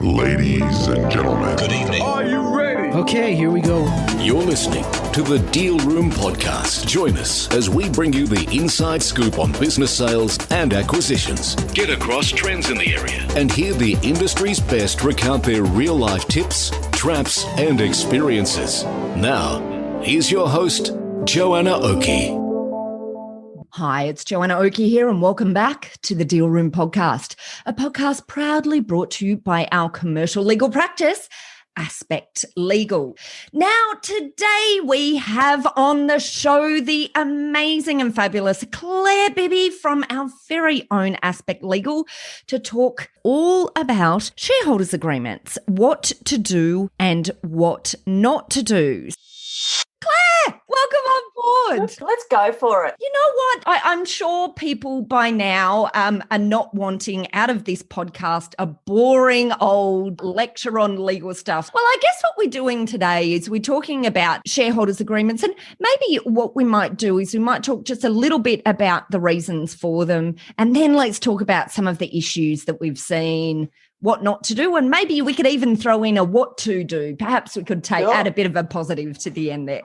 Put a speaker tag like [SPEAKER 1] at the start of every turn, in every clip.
[SPEAKER 1] Ladies and gentlemen,
[SPEAKER 2] Good evening.
[SPEAKER 3] Are you ready?
[SPEAKER 4] Okay, here we go.
[SPEAKER 2] You're listening to the Deal Room Podcast. Join us as we bring you the inside scoop on business sales and acquisitions. Get across trends in the area and hear the industry's best recount their real-life tips, traps, and experiences. Now, here's your host, Joanna Oakey.
[SPEAKER 5] Hi, it's Joanna Oakey here, and welcome back to the Deal Room Podcast, a podcast proudly brought to you by our commercial legal practice, Aspect Legal. Now, today we have on the show the amazing and fabulous Claire Bibby from our very own Aspect Legal to talk all about shareholders agreements, what to do and what not to do. Claire, welcome on board.
[SPEAKER 6] Let's go for it.
[SPEAKER 5] You know what? I'm sure people by now are not wanting out of this podcast a boring old lecture on legal stuff. Well, I guess what we're doing today is we're talking about shareholders agreements, and maybe what we might do is we might talk just a little bit about the reasons for them, and then let's talk about some of the issues that we've seen, what not to do, and maybe we could even throw in a what to do. Perhaps we could add a bit of a positive to the end there.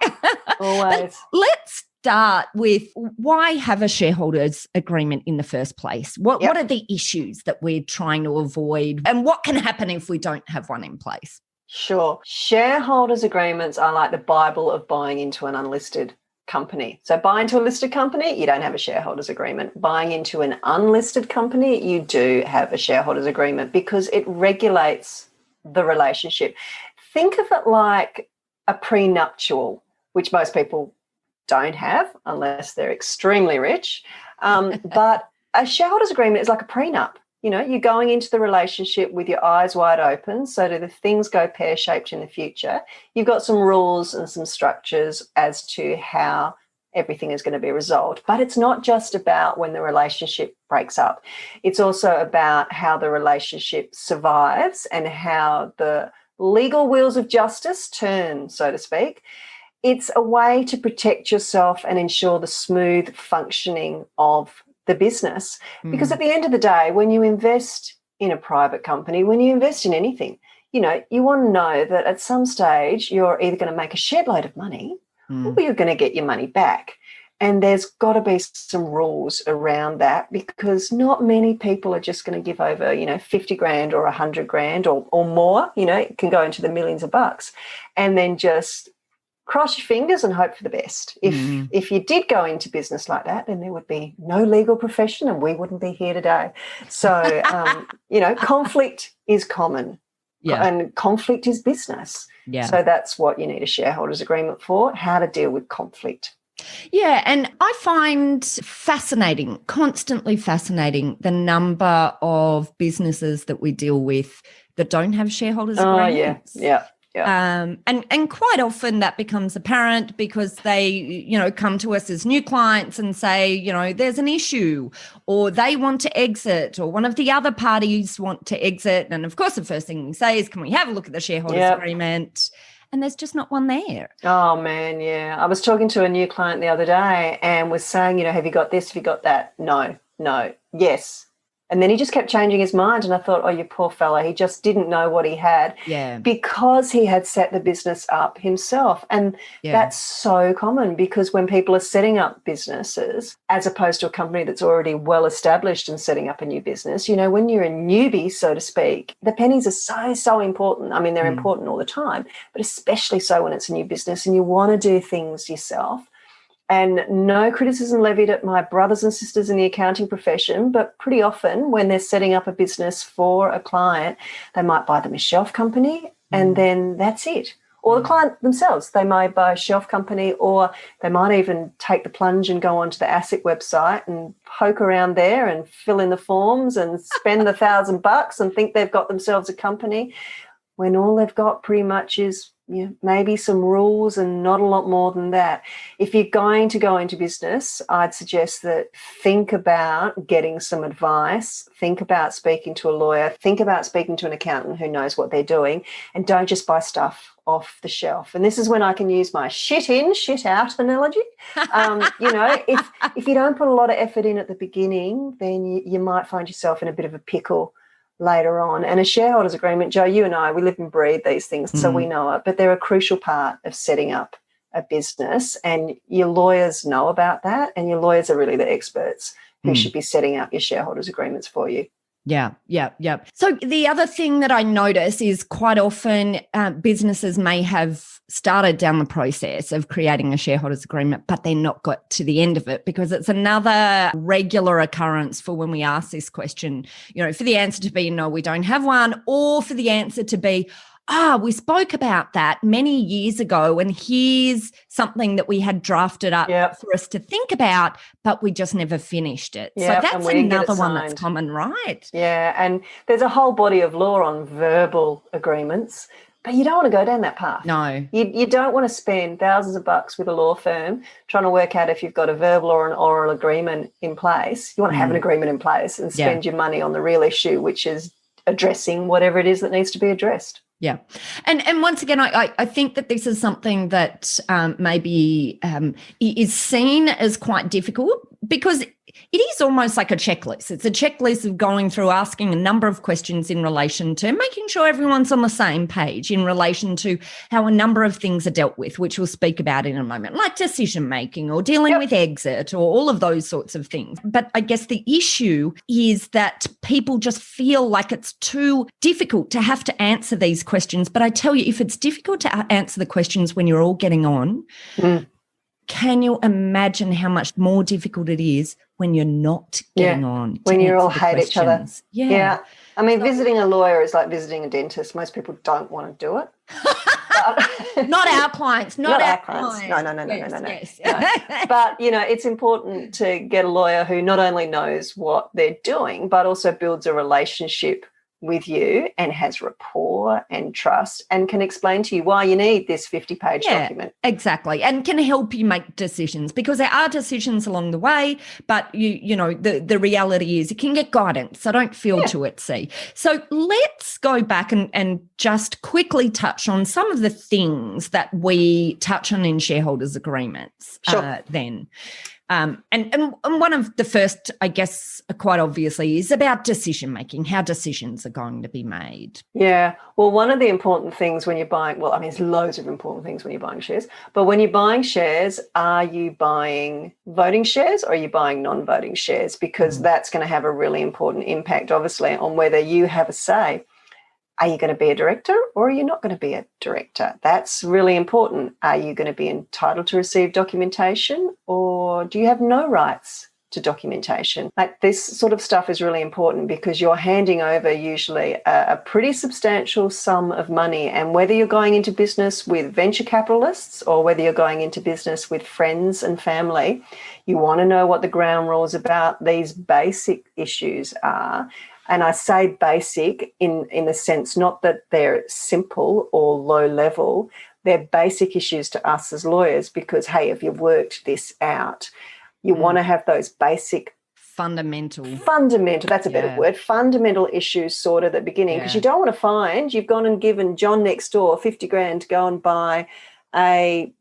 [SPEAKER 6] Always.
[SPEAKER 5] But let's start with, why have a shareholders agreement in the first place? What are the issues that we're trying to avoid, and what can happen if we don't have one in place?
[SPEAKER 6] Sure. Shareholders agreements are like the Bible of buying into an unlisted company. So buying into a listed company, you don't have a shareholders agreement. Buying into an unlisted company, you do have a shareholders agreement because it regulates the relationship. Think of it like a prenuptial, which most people don't have unless they're extremely rich. But a shareholders agreement is like a prenup. You know, you're going into the relationship with your eyes wide open so that if things go pear-shaped in the future, you've got some rules and some structures as to how everything is going to be resolved. But it's not just about when the relationship breaks up. It's also about how the relationship survives and how the legal wheels of justice turn, so to speak. It's a way to protect yourself and ensure the smooth functioning of the business. Because at the end of the day, when you invest in a private company, when you invest in anything, you know, you want to know that at some stage you're either going to make a shed load of money or you're going to get your money back. And there's got to be some rules around that, because not many people are just going to give over, you know, 50 grand or 100 grand or more, you know, it can go into the millions of bucks, and then just cross your fingers and hope for the best. If you did go into business like that, then there would be no legal profession and we wouldn't be here today. So, you know, conflict is common and conflict is business. Yeah. So that's what you need a shareholders agreement for, how to deal with conflict.
[SPEAKER 5] Yeah, and I find fascinating, constantly fascinating, the number of businesses that we deal with that don't have shareholders agreements.
[SPEAKER 6] Yeah.
[SPEAKER 5] And quite often that becomes apparent because they, you know, come to us as new clients and say, you know, there's an issue, or they want to exit, or one of the other parties want to exit. And of course, the first thing we say is, can we have a look at the shareholders agreement? And there's just not one there.
[SPEAKER 6] Oh, man, yeah. I was talking to a new client the other day and was saying, you know, have you got this? Have you got that? No, yes. And then he just kept changing his mind, and I thought, oh, you poor fella, he just didn't know what he had because he had set the business up himself. And that's so common, because when people are setting up businesses as opposed to a company that's already well established and setting up a new business, you know, when you're a newbie, so to speak, the pennies are so important. I mean, they're important all the time, but especially so when it's a new business and you want to do things yourself. And no criticism levied at my brothers and sisters in the accounting profession, but pretty often when they're setting up a business for a client, they might buy them a shelf company and then that's it. Or the client themselves, they may buy a shelf company, or they might even take the plunge and go onto the ASIC website and poke around there and fill in the forms and spend the $1,000 and think they've got themselves a company, when all they've got pretty much is maybe some rules and not a lot more than that. If you're going to go into business, I'd suggest that think about getting some advice, think about speaking to a lawyer, think about speaking to an accountant who knows what they're doing, and don't just buy stuff off the shelf. And this is when I can use my shit in, shit out analogy. You know, if you don't put a lot of effort in at the beginning, then you might find yourself in a bit of a pickle later on. And a shareholders agreement, Joe, you and I, we live and breathe these things, so we know it, but they're a crucial part of setting up a business, and your lawyers know about that, and your lawyers are really the experts who should be setting up your shareholders agreements for you.
[SPEAKER 5] Yeah. So the other thing that I notice is quite often businesses may have started down the process of creating a shareholders agreement, but they're not got to the end of it, because it's another regular occurrence for when we ask this question, for the answer to be, no, we don't have one, or for the answer to be, we spoke about that many years ago, and here's something that we had drafted up for us to think about, but we just never finished it. So that's another one that's common, right?
[SPEAKER 6] Yeah, and there's a whole body of law on verbal agreements, but you don't want to go down that path.
[SPEAKER 5] No.
[SPEAKER 6] You don't want to spend thousands of bucks with a law firm trying to work out if you've got a verbal or an oral agreement in place. You want to have an agreement in place and spend your money on the real issue, which is addressing whatever it is that needs to be addressed.
[SPEAKER 5] Yeah. And once again, I think that this is something that maybe is seen as quite difficult, because it is almost like a checklist. It's a checklist of going through, asking a number of questions in relation to making sure everyone's on the same page in relation to how a number of things are dealt with, which we'll speak about in a moment, like decision-making or dealing with exit or all of those sorts of things. But I guess the issue is that people just feel like it's too difficult to have to answer these questions. But I tell you, if it's difficult to answer the questions when you're all getting on, can you imagine how much more difficult it is when you're not getting on?
[SPEAKER 6] When you all hate each other.
[SPEAKER 5] Yeah.
[SPEAKER 6] I mean, visiting a lawyer is like visiting a dentist. Most people don't want to do it.
[SPEAKER 5] Not our clients. Not our
[SPEAKER 6] clients. No.
[SPEAKER 5] Yes.
[SPEAKER 6] But, it's important to get a lawyer who not only knows what they're doing, but also builds a relationship with you and has rapport and trust and can explain to you why you need this 50-page document.
[SPEAKER 5] Exactly. And can help you make decisions, because there are decisions along the way, but the reality is you can get guidance. So don't feel too at sea. So let's go back and just quickly touch on some of the things that we touch on in shareholders agreements then. And one of the first, I guess, quite obviously, is about decision-making, how decisions are going to be made.
[SPEAKER 6] Yeah. Well, one of the important things when you're buying, there's loads of important things when you're buying shares, but when you're buying shares, are you buying voting shares or are you buying non-voting shares? Because that's going to have a really important impact, obviously, on whether you have a say. Are you going to be a director or are you not going to be a director? That's really important. Are you going to be entitled to receive documentation, or do you have no rights to documentation? Like, this sort of stuff is really important because you're handing over usually a pretty substantial sum of money. And whether you're going into business with venture capitalists or whether you're going into business with friends and family, you want to know what the ground rules about these basic issues are. And I say basic in the sense not that they're simple or low level. They're basic issues to us as lawyers because, hey, if you've worked this out, you want to have those basic
[SPEAKER 5] fundamental,
[SPEAKER 6] that's a better word, fundamental issues sorted at the beginning, because you don't want to find you've gone and given John next door 50 grand to go and buy a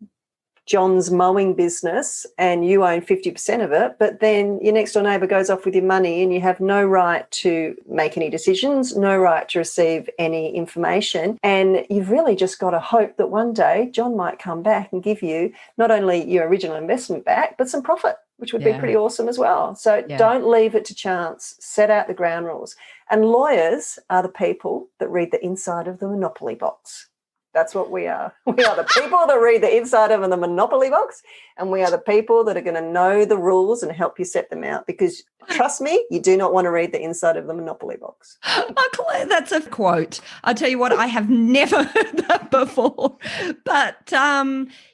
[SPEAKER 6] John's mowing business and you own 50% of it, but then your next door neighbour goes off with your money and you have no right to make any decisions, no right to receive any information. And you've really just got to hope that one day John might come back and give you not only your original investment back, but some profit, which would be pretty awesome as well. So don't leave it to chance. Set out the ground rules. And lawyers are the people that read the inside of the Monopoly box. That's what we are. We are the people that read the inside of the Monopoly box, and we are the people that are going to know the rules and help you set them out, because trust me, you do not want to read the inside of the Monopoly box.
[SPEAKER 5] Oh, Claire, that's a quote. I tell you what, I have never heard that before. But,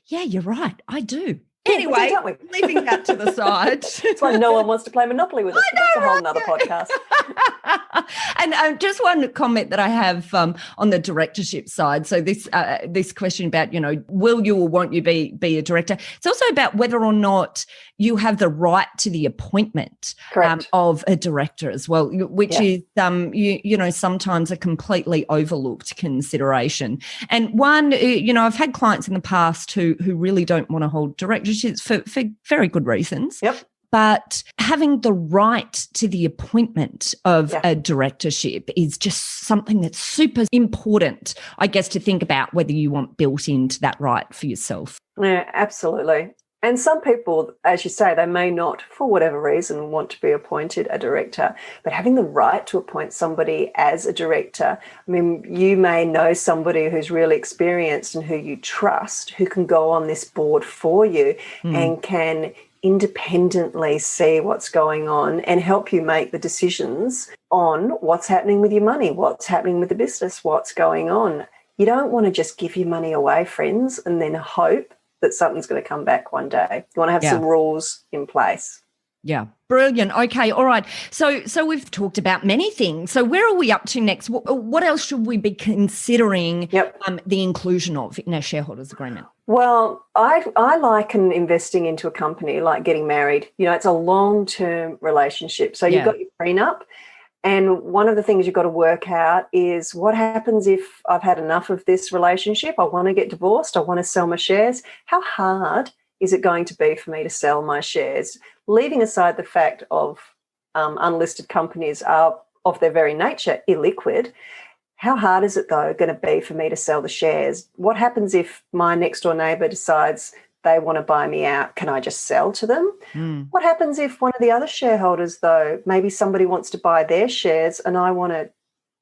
[SPEAKER 5] you're right. I do. Anyway, leaving that to the side.
[SPEAKER 6] That's why no one wants to play Monopoly with us. That's a whole nother podcast.
[SPEAKER 5] And just one comment that I have on the directorship side. So this question about, will you or won't you be a director? It's also about whether or not you have the right to the appointment of a director as well, which is, sometimes a completely overlooked consideration. And one, I've had clients in the past who really don't want to hold directorships for very good reasons.
[SPEAKER 6] Yep.
[SPEAKER 5] but having the right to the appointment of a directorship is just something that's super important, I guess, to think about whether you want built into that right for yourself.
[SPEAKER 6] Yeah, absolutely. And some people, as you say, they may not, for whatever reason, want to be appointed a director, but having the right to appoint somebody as a director, I mean, you may know somebody who's really experienced and who you trust, who can go on this board for you and can independently see what's going on and help you make the decisions on what's happening with your money, what's happening with the business, what's going on. You don't want to just give your money away, friends, and then hope that something's going to come back one day. You want to have some rules in place. Yeah.
[SPEAKER 5] Brilliant. Okay. All right. So we've talked about many things. So where are we up to next? What else should we be considering the inclusion of in a shareholders agreement?
[SPEAKER 6] Well, I liken investing into a company like getting married. You know, it's a long-term relationship. So you've got your prenup. And one of the things you've got to work out is what happens if I've had enough of this relationship, I want to get divorced, I want to sell my shares. How hard is it going to be for me to sell my shares? Leaving aside the fact of unlisted companies are, of their very nature, illiquid, how hard is it, though, going to be for me to sell the shares? What happens if my next-door neighbour decides they want to buy me out? Can I just sell to them? What happens if one of the other shareholders, though, maybe somebody wants to buy their shares and I want to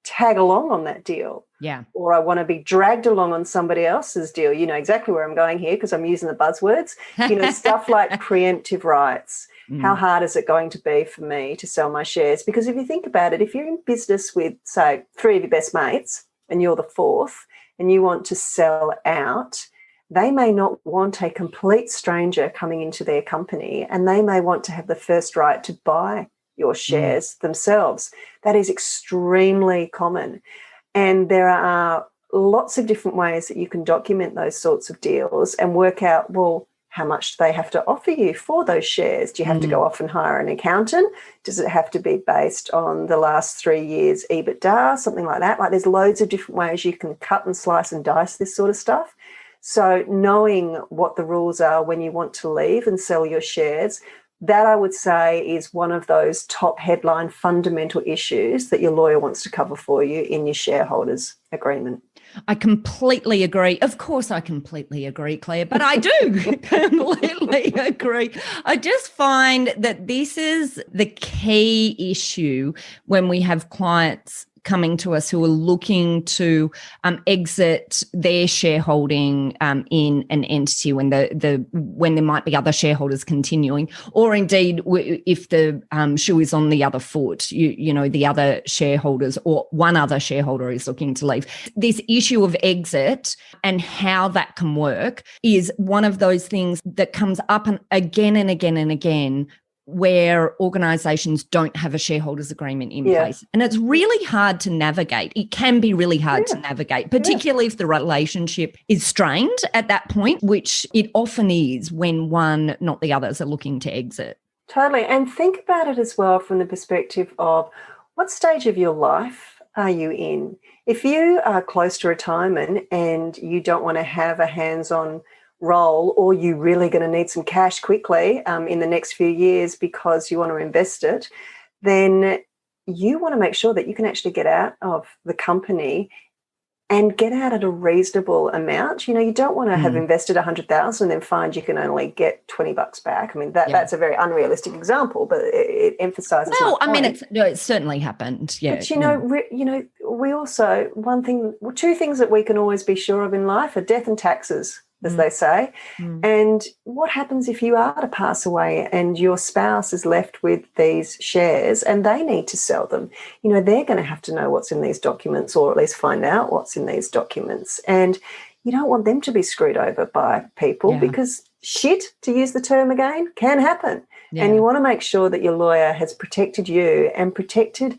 [SPEAKER 6] tag along on that deal?
[SPEAKER 5] Yeah.
[SPEAKER 6] Or I want to be dragged along on somebody else's deal. You know exactly where I'm going here because I'm using the buzzwords. You know, stuff like preemptive rights. How hard is it going to be for me to sell my shares? Because if you think about it, if you're in business with, say, 3 of your best mates and you're the 4th and you want to sell out, they may not want a complete stranger coming into their company, and they may want to have the first right to buy your shares themselves. That is extremely common. And there are lots of different ways that you can document those sorts of deals and work out, well, how much do they have to offer you for those shares? Do you have to go off and hire an accountant? Does it have to be based on the last 3 years EBITDA, something like that? Like, there's loads of different ways you can cut and slice and dice this sort of stuff. So knowing what the rules are when you want to leave and sell your shares, that I would say is one of those top headline fundamental issues that your lawyer wants to cover for you in your shareholders agreement.
[SPEAKER 5] I completely agree. Of course, I completely agree, Claire, but I do completely agree. I just find that this is the key issue when we have clients coming to us who are looking to exit their shareholding in an entity when when there might be other shareholders continuing, or indeed if the shoe is on the other foot, you know, the other shareholders or one other shareholder is looking to leave. This issue of exit and how that can work is one of those things that comes up again and again and again, where organisations don't have a shareholders agreement in place. And it's really hard to navigate. It can be really hard to navigate, particularly if the relationship is strained at that point, which it often is when one, not the others, are looking to exit.
[SPEAKER 6] Totally. And think about it as well from the perspective of what stage of your life are you in? If you are close to retirement and you don't want to have a hands-on role, or you're really going to need some cash quickly in the next few years because you want to invest it, then you want to make sure that you can actually get out of the company and get out at a reasonable amount. You know, you don't want to have invested $100,000 and then find you can only get $20 back. I mean, that's a very unrealistic example, but it emphasizes.
[SPEAKER 5] Well, I mean, it's certainly happened. Yeah.
[SPEAKER 6] But you know, we also, two things that we can always be sure of in life are death and taxes, as they say. And what happens if you are to pass away and your spouse is left with these shares and they need to sell them? You know, they're going to have to know what's in these documents, or at least find out what's in these documents. And you don't want them to be screwed over by people because shit, to use the term again, can happen. And you want to make sure that your lawyer has protected you and protected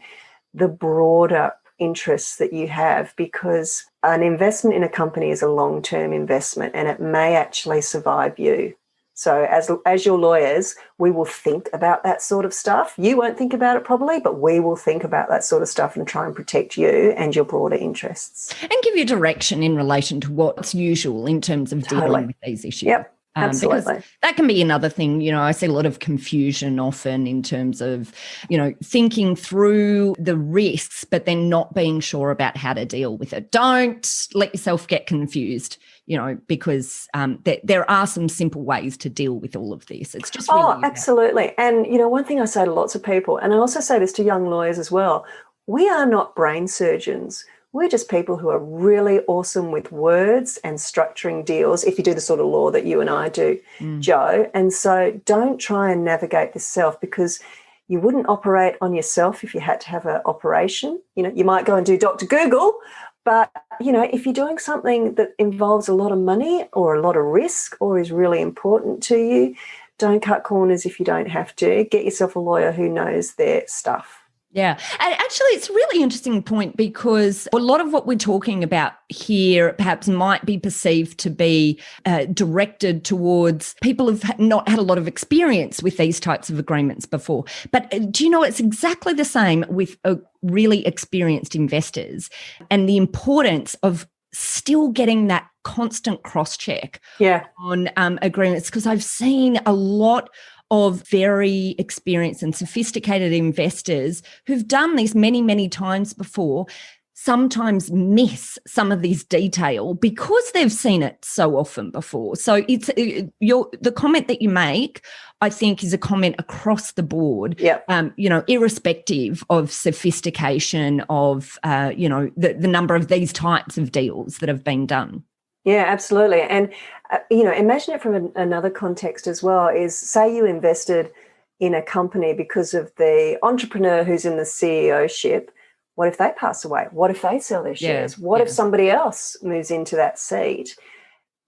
[SPEAKER 6] the broader interests that you have, because an investment in a company is a long-term investment and it may actually survive you. So as your lawyers, we will think about that sort of stuff. You won't think about it probably, but we will think about that sort of stuff and try and protect you and your broader interests.
[SPEAKER 5] And give you direction in relation to what's usual in terms of dealing with these issues.
[SPEAKER 6] Yep. Absolutely.
[SPEAKER 5] Because that can be another thing. I see a lot of confusion often in terms of, thinking through the risks, but then not being sure about how to deal with it. Don't let yourself get confused, because there are some simple ways to deal with all of this. It's just really
[SPEAKER 6] absolutely. And, one thing I say to lots of people, and I also say this to young lawyers as well, we are not brain surgeons. We're just people who are really awesome with words and structuring deals, if you do the sort of law that you and I do, Joe. And so don't try and navigate this self, because you wouldn't operate on yourself if you had to have an operation. You might go and do Dr. Google, but, if you're doing something that involves a lot of money or a lot of risk or is really important to you, don't cut corners if you don't have to. Get yourself a lawyer who knows their stuff.
[SPEAKER 5] Yeah. And actually, it's a really interesting point, because a lot of what we're talking about here perhaps might be perceived to be directed towards people who've not had a lot of experience with these types of agreements before. But do you know, it's exactly the same with really experienced investors, and the importance of still getting that constant cross-check on agreements, because I've seen a lot of very experienced and sophisticated investors who've done this many, many times before, sometimes miss some of this detail because they've seen it so often before. So the comment that you make, I think, is a comment across the board, irrespective of sophistication of, the number of these types of deals that have been done.
[SPEAKER 6] Yeah, absolutely. And, imagine it from another context as well, is say you invested in a company because of the entrepreneur who's in the CEO-ship. What if they pass away? What if they sell their shares? What if somebody else moves into that seat?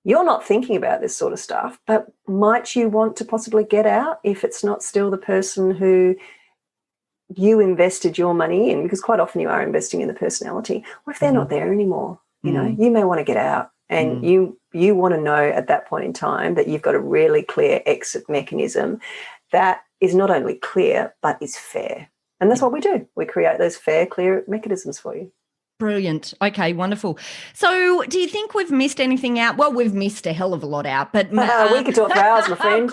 [SPEAKER 6] You're not thinking about this sort of stuff, but might you want to possibly get out if it's not still the person who you invested your money in? Because quite often you are investing in the personality. What if they're not there anymore? You may want to get out. And you want to know at that point in time that you've got a really clear exit mechanism that is not only clear, but is fair. And that's what we do. We create those fair, clear mechanisms for you.
[SPEAKER 5] Brilliant. Okay, wonderful. So do you think we've missed anything out? Well, we've missed a hell of a lot out, but
[SPEAKER 6] we could talk for hours, my friend.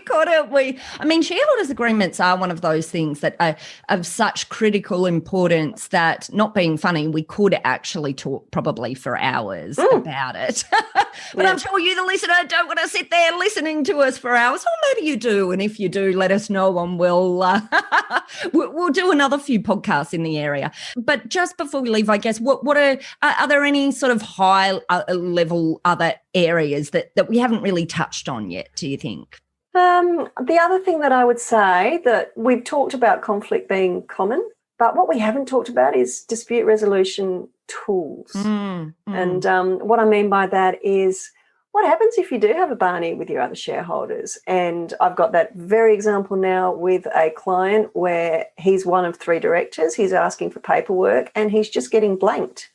[SPEAKER 5] Couldn't we? I mean, shareholders agreements are one of those things that are of such critical importance that, not being funny, we could actually talk probably for hours about it. But I'm sure you, the listener, don't want to sit there listening to us for hours. Or maybe you do. And if you do, let us know and we'll do another few podcasts in the area. But just before we leave, I guess, what are there any sort of high level other areas that we haven't really touched on yet, do you think?
[SPEAKER 6] The other thing that I would say, that we've talked about conflict being common, but what we haven't talked about is dispute resolution tools. And what I mean by that is, what happens if you do have a Barney with your other shareholders? And I've got that very example now with a client where he's one of 3 directors. He's asking for paperwork and he's just getting blanked.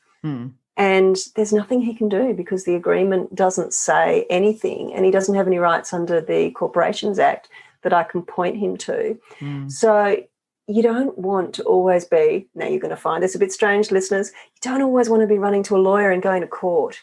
[SPEAKER 6] And there's nothing he can do because the agreement doesn't say anything, and he doesn't have any rights under the Corporations Act that I can point him to. So you don't want to always be, now you're going to find this a bit strange, listeners, you don't always want to be running to a lawyer and going to court.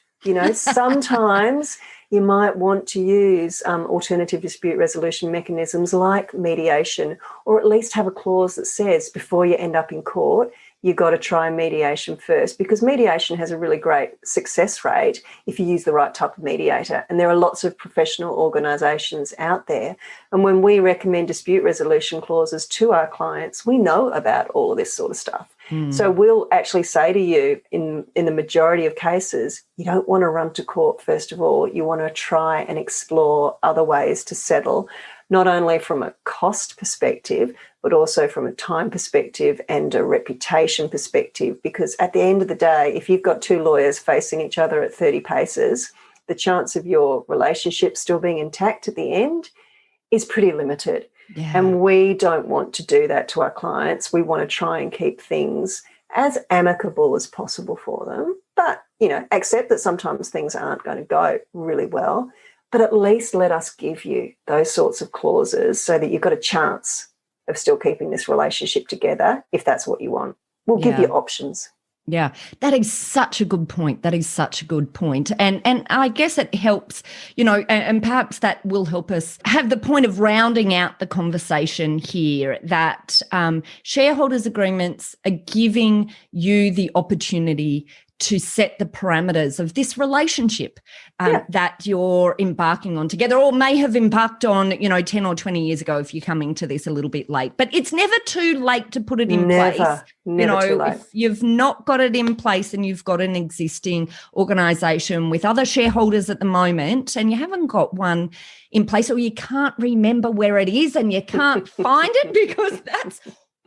[SPEAKER 6] Sometimes you might want to use alternative dispute resolution mechanisms like mediation, or at least have a clause that says before you end up in court, you've got to try mediation first, because mediation has a really great success rate if you use the right type of mediator. And there are lots of professional organisations out there. And when we recommend dispute resolution clauses to our clients, we know about all of this sort of stuff. So we'll actually say to you, in the majority of cases, you don't want to run to court first of all. You want to try and explore other ways to settle, not only from a cost perspective, but also from a time perspective and a reputation perspective. Because at the end of the day, if you've got 2 lawyers facing each other at 30 paces, the chance of your relationship still being intact at the end is pretty limited. And we don't want to do that to our clients. We want to try and keep things as amicable as possible for them. But, accept that sometimes things aren't going to go really well. But at least let us give you those sorts of clauses so that you've got a chance of still keeping this relationship together if that's what you want. We'll give you options.
[SPEAKER 5] Yeah, that is such a good point. That is such a good point. And I guess it helps, and perhaps that will help us have the point of rounding out the conversation here that shareholders agreements are giving you the opportunity to set the parameters of this relationship that you're embarking on together, or may have embarked on, 10 or 20 years ago if you're coming to this a little bit late. But it's never too late to put it in place.
[SPEAKER 6] Never too late.
[SPEAKER 5] If you've not got it in place and you've got an existing organisation with other shareholders at the moment and you haven't got one in place, or you can't remember where it is and you can't find it, because that's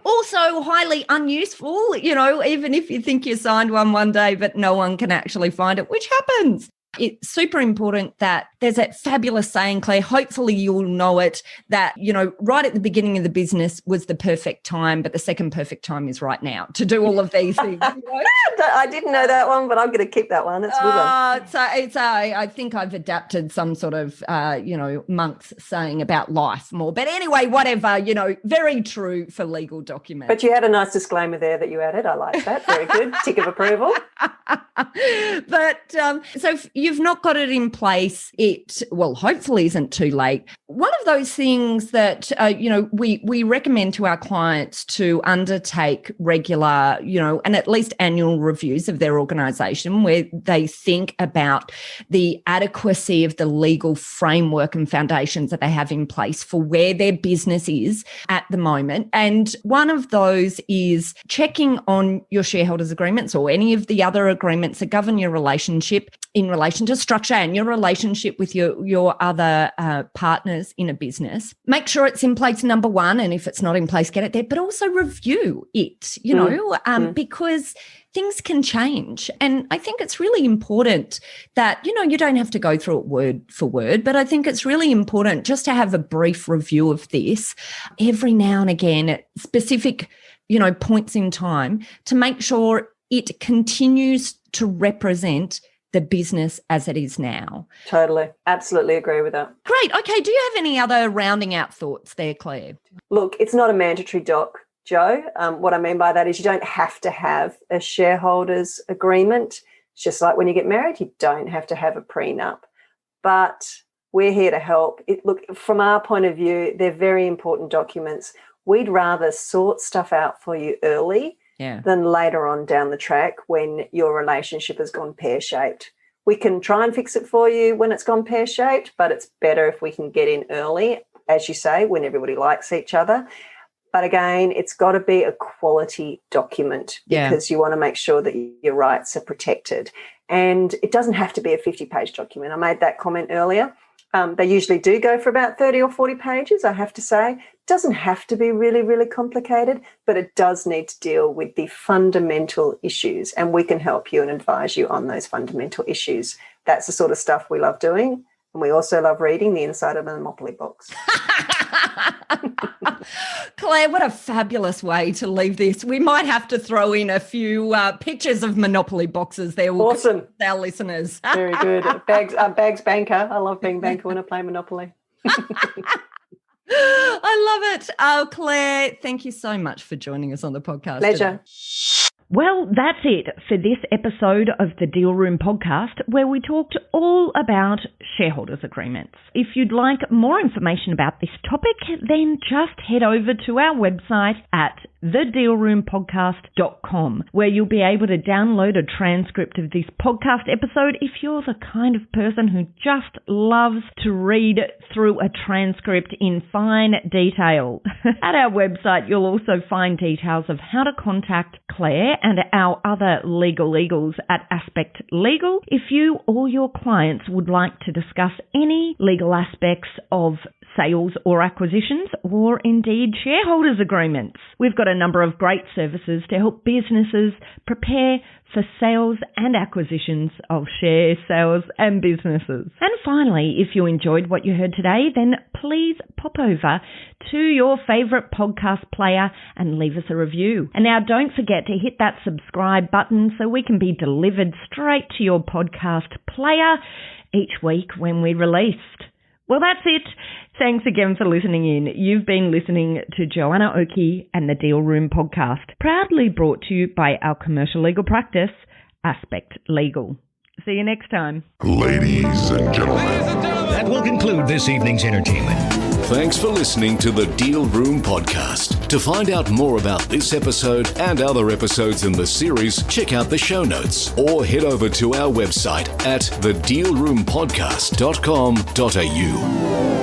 [SPEAKER 5] also highly unuseful, even if you think you signed one day, but no one can actually find it, which happens. It's super important that there's that fabulous saying, Claire, hopefully you'll know it, that, right at the beginning of the business was the perfect time, but the second perfect time is right now to do all of these things.
[SPEAKER 6] I didn't know that one, but I'm going to keep that one. It's a good one.
[SPEAKER 5] I think I've adapted some sort of, monk's saying about life more. But anyway, whatever, very true for legal documents.
[SPEAKER 6] But you had a nice disclaimer there that you added. I like that. Very good. Tick of approval.
[SPEAKER 5] But so if you've not got it in place, it, hopefully isn't too late. One of those things that, we recommend to our clients to undertake regular, and at least annual reviews of their organisation, where they think about the adequacy of the legal framework and foundations that they have in place for where their business is at the moment. And one of those is checking on your shareholders agreements or any of the other agreements that govern your relationship in relation to structure and your relationship with your other partners in a business. Make sure it's in place, number one, and if it's not in place, get it there, but also review it, because things can change. And I think it's really important that, you don't have to go through it word for word, but I think it's really important just to have a brief review of this every now and again at specific, points in time to make sure it continues to represent the business as it is now.
[SPEAKER 6] Totally. Absolutely agree with that.
[SPEAKER 5] Great. Okay. Do you have any other rounding out thoughts there, Claire?
[SPEAKER 6] Look, it's not a mandatory doc, Joe. What I mean by that is you don't have to have a shareholders agreement. It's just like when you get married, you don't have to have a prenup. But we're here to help. Look, from our point of view, they're very important documents. We'd rather sort stuff out for you early than later on down the track when your relationship has gone pear-shaped. We can try and fix it for you when it's gone pear-shaped, but it's better if we can get in early, as you say, when everybody likes each other. But again, it's got to be a quality document because you want to make sure that your rights are protected. And it doesn't have to be a 50-page document. I made that comment earlier. They usually do go for about 30 or 40 pages, I have to say. It doesn't have to be really, really complicated, but it does need to deal with the fundamental issues, and we can help you and advise you on those fundamental issues. That's the sort of stuff we love doing, and we also love reading the inside of a Monopoly box.
[SPEAKER 5] Claire, what a fabulous way to leave this. We might have to throw in a few pictures of Monopoly boxes there.
[SPEAKER 6] Awesome.
[SPEAKER 5] Our listeners.
[SPEAKER 6] Very good. Bags banker. I love being banker when I play Monopoly.
[SPEAKER 5] I love it. Oh, Claire, thank you so much for joining us on the podcast.
[SPEAKER 6] Pleasure.
[SPEAKER 5] Well, that's it for this episode of the Deal Room podcast, where we talked all about shareholders agreements. If you'd like more information about this topic, then just head over to our website at thedealroompodcast.com, where you'll be able to download a transcript of this podcast episode if you're the kind of person who just loves to read through a transcript in fine detail. At our website, you'll also find details of how to contact Claire and our other legal eagles at Aspect Legal if you or your clients would like to discuss any legal aspects of sales or acquisitions, or indeed shareholders agreements. We've got a number of great services to help businesses prepare for sales and acquisitions of share sales and businesses. And finally, if you enjoyed what you heard today, then please pop over to your favourite podcast player and leave us a review. And now don't forget to hit that subscribe button so we can be delivered straight to your podcast player each week when we released. Well, that's it. Thanks again for listening in. You've been listening to Joanna Oakey and the Deal Room podcast, proudly brought to you by our commercial legal practice, Aspect Legal. See you next time.
[SPEAKER 1] Ladies and gentlemen.
[SPEAKER 2] That will conclude this evening's entertainment. Thanks for listening to the Deal Room podcast. To find out more about this episode and other episodes in the series, check out the show notes or head over to our website at thedealroompodcast.com.au.